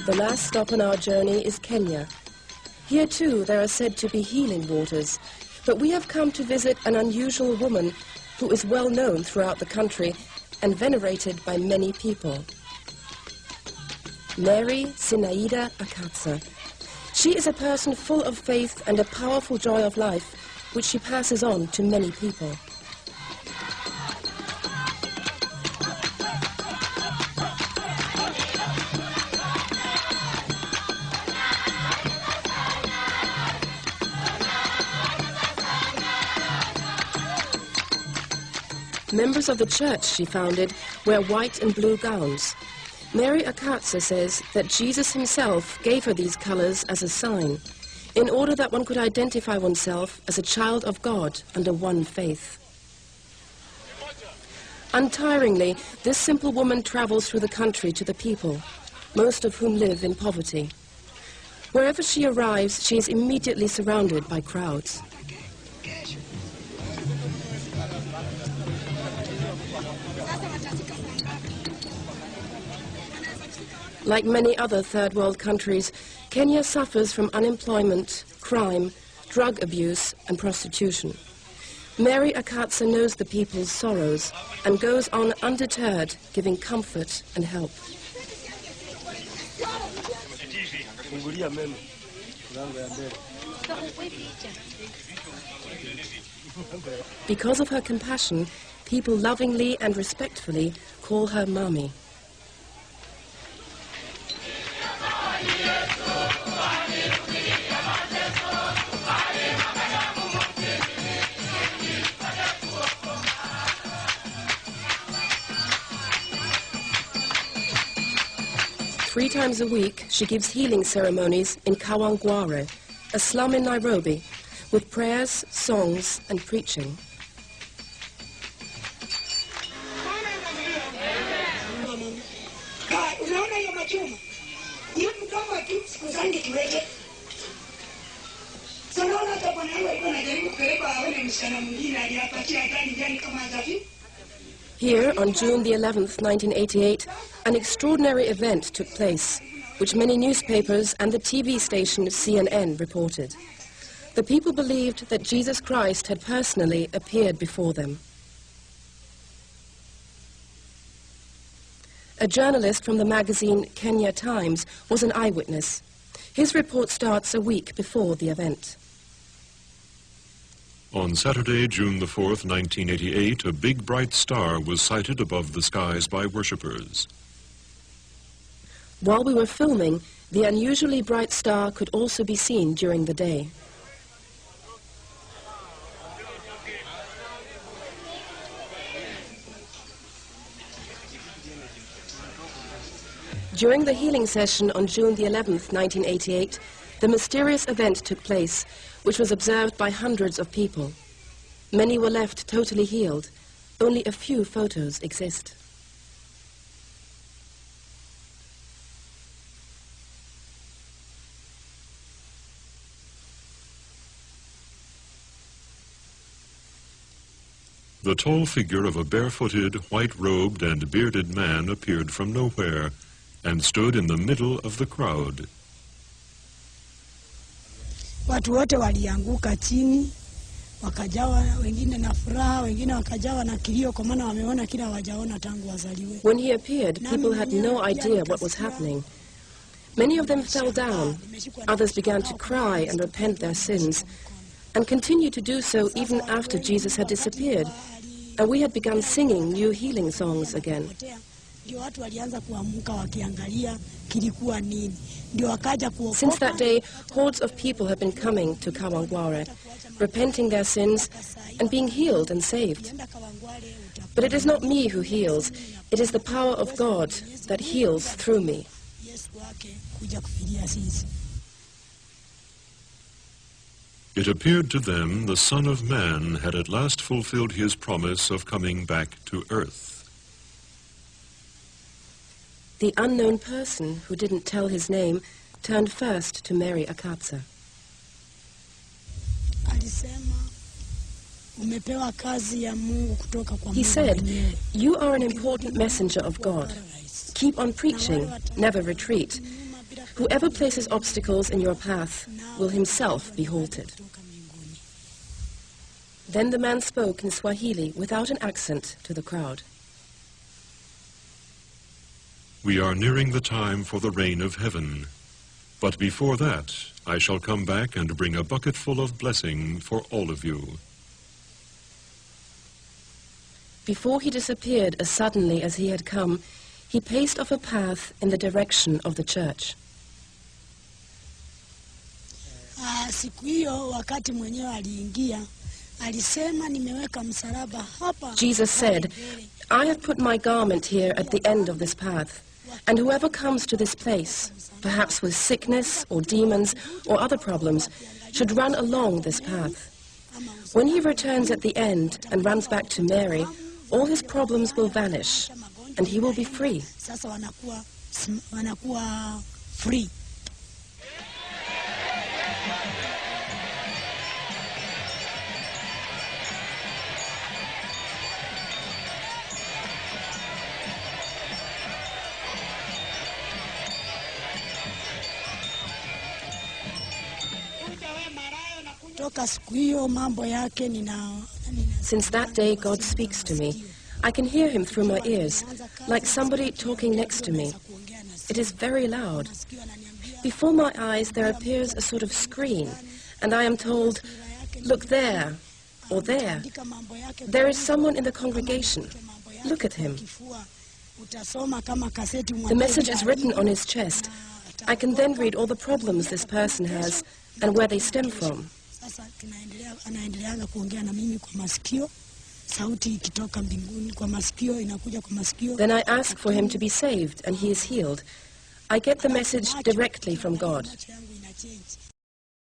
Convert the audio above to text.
The last stop on our journey is Kenya. Here too there are said to be healing waters, but we have come to visit an unusual woman who is well known throughout the country and venerated by many people. Mary Sinaida Akatsa. She is a person full of faith and a powerful joy of life, which she passes on to many people. Members of the church she founded wear white and blue gowns. Mary Akatsa says that Jesus himself gave her these colors as a sign, in order that one could identify oneself as a child of God under one faith. Untiringly, this simple woman travels through the country to the people, most of whom live in poverty. Wherever she arrives, she is immediately surrounded by crowds. Like many other third world countries, Kenya suffers from unemployment, crime, drug abuse and prostitution. Mary Akatsa knows the people's sorrows and goes on undeterred, giving comfort and help. Because of her compassion, people lovingly and respectfully call her Mommy. Three times a week, she gives healing ceremonies in Kawangware, a slum in Nairobi, with prayers, songs, and preaching. Here, on June the 11th, 1988, an extraordinary event took place, which many newspapers and the TV station CNN reported. The people believed that Jesus Christ had personally appeared before them. A journalist from the magazine Kenya Times was an eyewitness. His report starts a week before the event. On Saturday, June the 4th, 1988, a big bright star was sighted above the skies by worshippers. While we were filming, the unusually bright star could also be seen during the day. During the healing session on June the 11th, 1988, the mysterious event took place, which was observed by hundreds of people. Many were left totally healed. Only a few photos exist. The tall figure of a barefooted, white-robed and bearded man appeared from nowhere and stood in the middle of the crowd. Watu wote walianguka chini, wakajawa wengine na furaha, wengine wakajawa na kilio kwa maana wameona kila hawajaona tangu wazaliwe. When he appeared, people had no idea what was happening. Many of them fell down. Others began to cry and repent their sins, and continued to do so even after Jesus had disappeared, and we had begun singing new healing songs again. Since that day, hordes of people have been coming to Kawangware, repenting their sins and being healed and saved. But it is not me who heals, it is the power of God that heals through me. It appeared to them the Son of Man had at last fulfilled his promise of coming back to earth. The unknown person, who didn't tell his name, turned first to Mary Akatsa. He said, "You are an important messenger of God. Keep on preaching, never retreat. Whoever places obstacles in your path will himself be halted. Then the man spoke in Swahili without an accent to the crowd. We are nearing the time for the rain of heaven. But before that, I shall come back and bring a bucketful of blessing for all of you. Before he disappeared as suddenly as he had come, he paced off a path in the direction of the church. Siku hiyo wakati mwenyewe aliingia, alisema nimeweka msalaba hapa. Jesus said, I have put my garment here at the end of this path, and whoever comes to this place, perhaps with sickness or demons or other problems, should run along this path. When he returns at the end and runs back to Mary, all his problems will vanish, and he will be free. Sasa wanakuwa free. Since that day, God speaks to me. I can hear him through my ears, like somebody talking next to me. It is very loud. Before my eyes, there appears a sort of screen, and I am told, look there, or there. There is someone in the congregation. Look at him. The message is written on his chest. I can then read all the problems this person has and where they stem from. Then I ask for him to be saved, and he is healed. I get the message directly from God.